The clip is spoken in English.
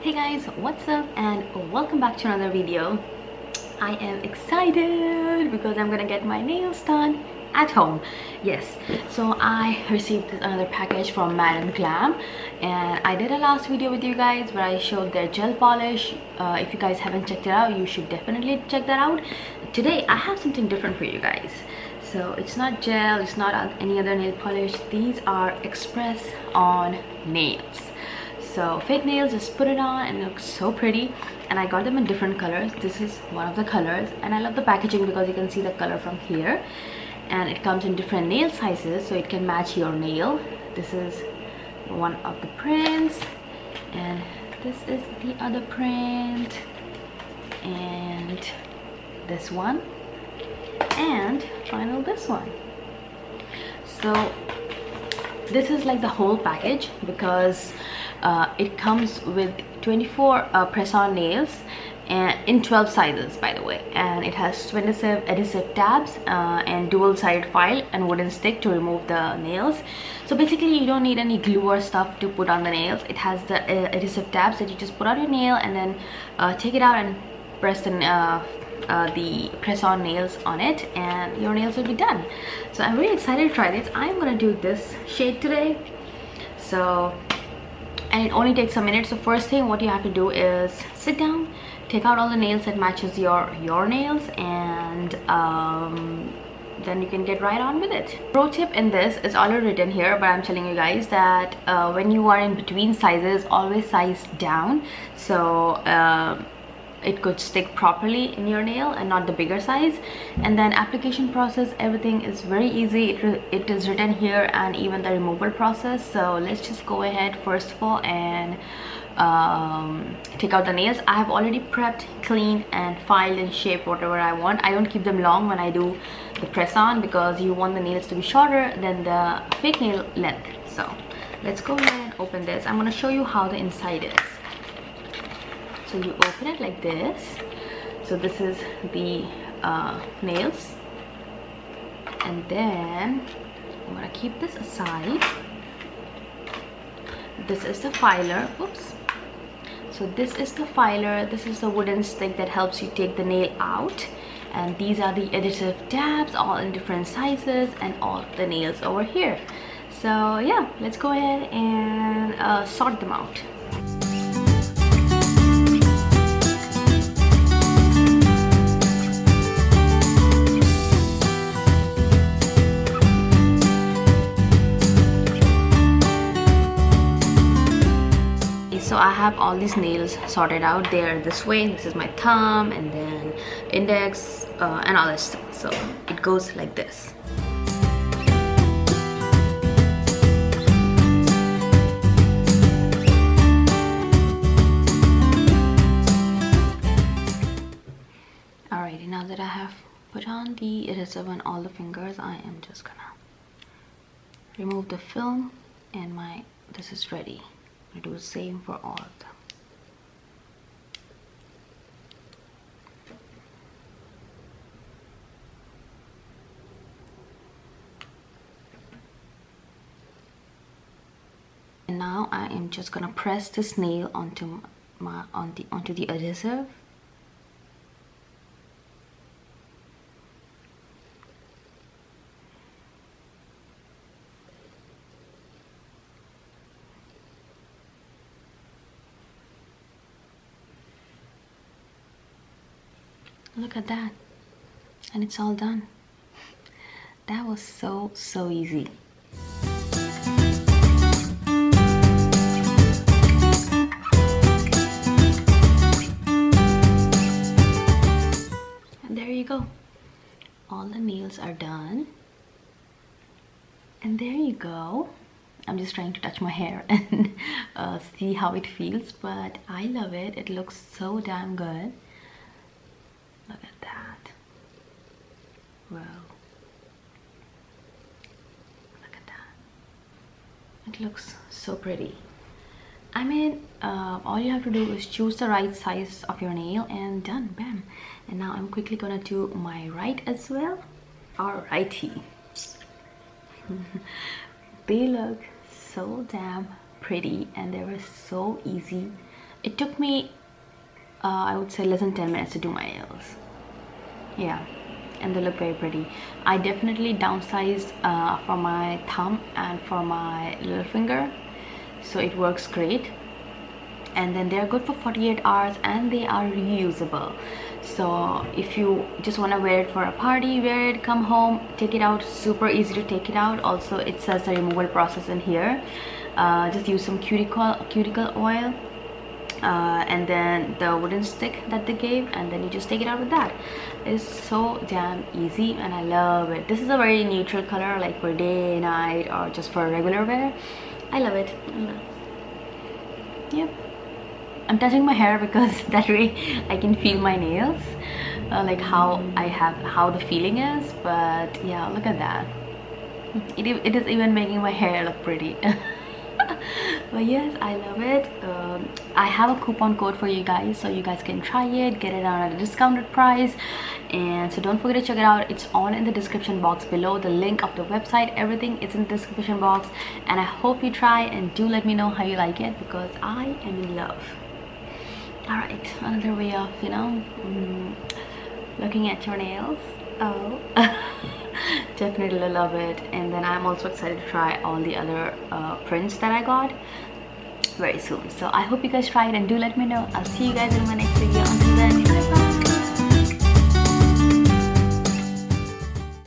Hey guys, what's up and welcome back to another video. I am excited because I'm gonna get my nails done at home. Yes, so I received another package from Madam Glam, and I did a last video with you guys where I showed their gel polish. If you guys haven't checked it out, you should definitely check that out. Today I have something different for you guys. So it's not gel, it's not any other nail polish. These are express on nails. So fake nails, just put it on and it looks so pretty, and I got them in different colors. This is one of the colors, and I love the packaging because you can see the color from here, and it comes in different nail sizes so it can match your nail. This is one of the prints, and this is the other print, and this one, and final this one. So this is like the whole package because it comes with 24 press-on nails and in 12 sizes, by the way, and it has 27 adhesive tabs and dual-sided file and wooden stick to remove the nails. So basically you don't need any glue or stuff to put on the nails. It has the adhesive tabs that you just put on your nail and then take it out and press the press-on nails on it, and your nails will be done. So I'm really excited to try this. I'm gonna do this shade today, and it only takes a minute. So first thing what you have to do is sit down, take out all the nails that matches your nails, and then you can get right on with it. Pro tip in this is already written here, but I'm telling you guys that when you are in between sizes, always size down, so it could stick properly in your nail and not the bigger size. And then application process, everything is very easy. It is written here, and even the removal process. So let's just go ahead first of all and take out the nails. I have already prepped, cleaned and filed and shaped whatever I want. I don't keep them long when I do the press on because you want the nails to be shorter than the fake nail length. So let's go ahead and open this. I'm going to show you how the inside is. So you open it like this. So this is the nails, and then I'm gonna keep this aside. This is the filer. Oops. So this is the filer. This is the wooden stick that helps you take the nail out, and these are the adhesive tabs, all in different sizes, and all the nails over here. So yeah, let's go ahead and sort them out. So I have all these nails sorted out. They are this way. This is my thumb, and then index, and all that stuff. So it goes like this. Alrighty, now that I have put on the adhesive on all the fingers, I am just gonna remove the film, and this is ready. I do the same for all of them. And now I am just gonna press this nail onto the adhesive. Look at that, and it's all done. That was so easy. And there you go. All the nails are done. And there you go. I'm just trying to touch my hair and see how it feels, but I love it. It looks so damn good. Look at that. Wow. Look at that. It looks so pretty. I mean, all you have to do is choose the right size of your nail and done. Bam. And now I'm quickly gonna do my right as well. Alrighty. They look so damn pretty, and they were so easy It took me I would say less than 10 minutes to do my nails. Yeah, and they look very pretty. I definitely downsized for my thumb and for my little finger, so it works great. And then they're good for 48 hours and they are reusable. So if you just want to wear it for a party, wear it, come home, take it out, super easy to take it out. Also, it says the removal process in here. Just use some cuticle oil and then the wooden stick that they gave, and then you just take it out with that. It's so damn easy and I love it. This is a very neutral color, like for day, night, or just for regular wear. I love it. Yep, I'm touching my hair because that way I can feel my nails, like how the feeling is. But yeah, look at that. It is even making my hair look pretty. But yes, I love it. I have a coupon code for you guys, so you guys can try it, get it on a discounted price. And so don't forget to check it out. It's on in the description box below. The link of the website, everything is in the description box. And I hope you try, and do let me know how you like it, because I am in love. All right, another way of, you know, looking at your nails. Oh. Definitely love it. And then I'm also excited to try all the other prints that I got very soon. So I hope you guys try it and do let me know. I'll see you guys in my next video. Until then,